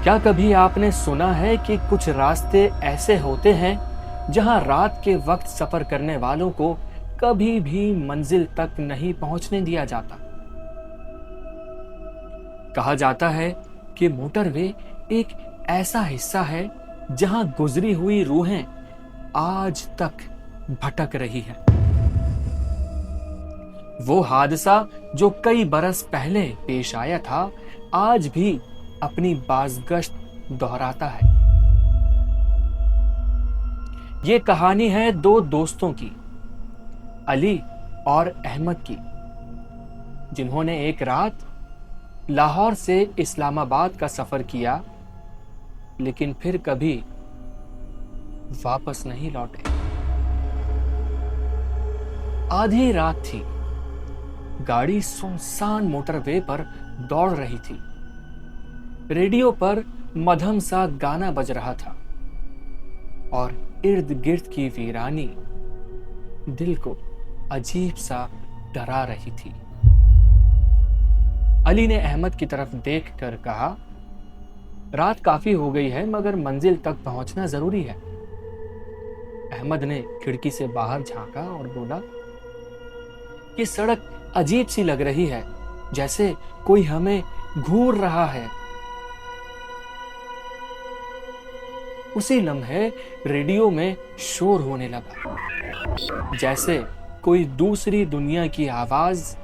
کیا کبھی آپ نے سنا ہے کہ کچھ راستے ایسے ہوتے ہیں جہاں رات کے وقت سفر کرنے والوں کو کبھی بھی منزل تک نہیں پہنچنے دیا جاتا؟ کہا جاتا ہے کہ موٹر وے ایک ایسا حصہ ہے جہاں گزری ہوئی روحیں آج تک بھٹک رہی ہیں۔ وہ حادثہ جو کئی برس پہلے پیش آیا تھا آج بھی اپنی بازگشت دہراتا ہے۔ یہ کہانی ہے دو دوستوں کی، علی اور احمد کی، جنہوں نے ایک رات لاہور سے اسلام آباد کا سفر کیا لیکن پھر کبھی واپس نہیں لوٹے۔ آدھی رات تھی، گاڑی سنسان موٹر وے پر دوڑ رہی تھی، ریڈیو پر مدھم سا گانا بج رہا تھا اور ارد گرد کی ویرانی دل کو عجیب سا ڈرا رہی تھی۔ علی نے احمد کی طرف دیکھ کر کہا، رات کافی ہو گئی ہے مگر منزل تک پہنچنا ضروری ہے۔ احمد نے کھڑکی سے باہر جھانکا اور بولا، یہ سڑک عجیب سی لگ رہی ہے، جیسے کوئی ہمیں گھور رہا ہے۔ اسی لمحے ریڈیو میں شور ہونے لگا، جیسے کوئی دوسری دنیا کی آواز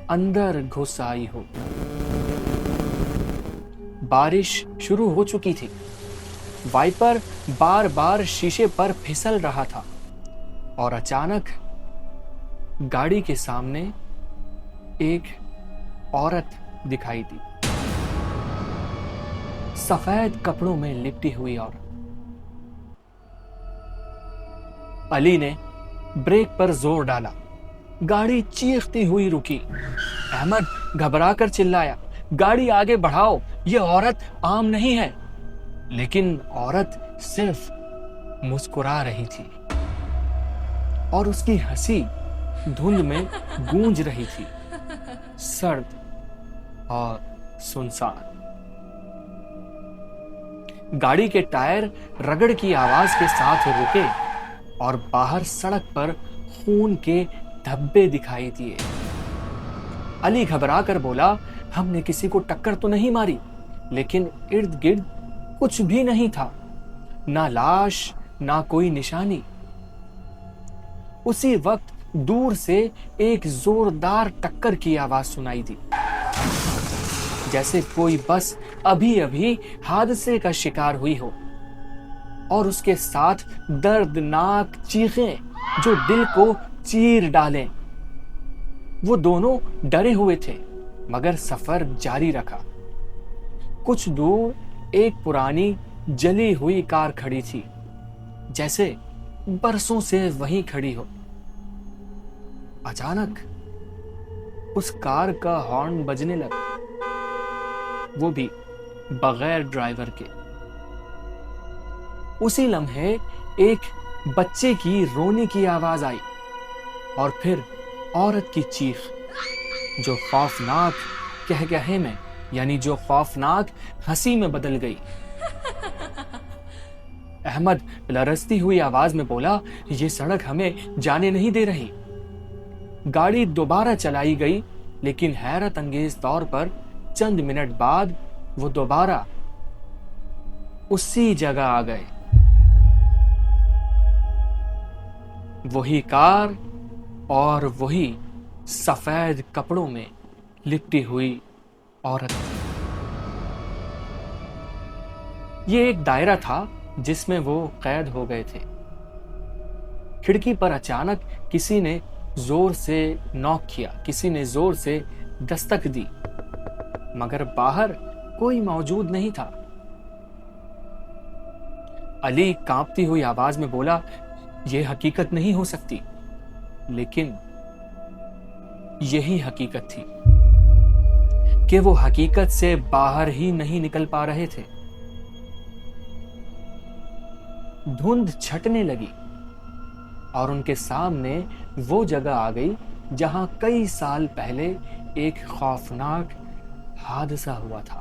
اندر گھس آئی ہو۔ بارش شروع ہو چکی تھی، وائپر بار بار شیشے پر پھسل رہا تھا اور اچانک گاڑی کے سامنے ایک عورت دکھائی دی، سفید کپڑوں میں لپٹی ہوئی عورت۔ علی نے بریک پر زور ڈالا، گاڑی چیختی ہوئی رکی۔ احمد گھبرا کر چلایا، گاڑی آگے بڑھاؤ، یہ عورت عام نہیں ہے۔ لیکن عورت صرف مسکرا رہی تھی اور اس کی ہنسی دھند میں گونج رہی تھی، سرد اور سنسان۔ گاڑی کے ٹائر رگڑ کی آواز کے ساتھ رکے اور باہر سڑک پر خون کے دھبے دکھائی دیے۔ علی گھبرا کر بولا، ہم نے کسی کو ٹکر تو نہیں ماری؟ لیکن ارد گرد کچھ بھی نہیں تھا، نہ لاش نہ کوئی نشانی۔ اسی وقت دور سے ایک زوردار ٹکر کی آواز سنائی دی، جیسے کوئی بس ابھی ابھی حادثے کا شکار ہوئی ہو، اور اس کے ساتھ دردناک چیخیں جو دل کو چیر ڈالیں۔ وہ دونوں ڈرے ہوئے تھے مگر سفر جاری رکھا۔ کچھ دور ایک پرانی جلی ہوئی کار کھڑی تھی، جیسے برسوں سے وہیں کھڑی ہو۔ اچانک اس کار کا ہارن بجنے لگا، وہ بھی بغیر ڈرائیور کے۔ اسی لمحے ایک بچے کی رونے کی آواز آئی اور پھر عورت کی چیخ، جو خوفناک قہقہے میں یعنی جو خوفناک ہنسی میں بدل گئی۔ احمد لرزتی ہوئی آواز میں بولا، یہ سڑک ہمیں جانے نہیں دے رہی۔ گاڑی دوبارہ چلائی گئی لیکن حیرت انگیز طور پر چند منٹ بعد وہ دوبارہ اسی جگہ آ گئے۔ وہی کار اور وہی سفید کپڑوں میں لپٹی ہوئی عورت۔ یہ ایک دائرہ تھا جس میں وہ قید ہو گئے تھے۔ کھڑکی پر اچانک کسی نے زور سے نوک کیا، کسی نے زور سے دستک دی، مگر باہر کوئی موجود نہیں تھا۔ علی کانپتی ہوئی آواز میں بولا، یہ حقیقت نہیں ہو سکتی، لیکن یہی حقیقت تھی کہ وہ حقیقت سے باہر ہی نہیں نکل پا رہے تھے۔ دھند چھٹنے لگی اور ان کے سامنے وہ جگہ آ گئی جہاں کئی سال پہلے ایک خوفناک حادثہ ہوا تھا۔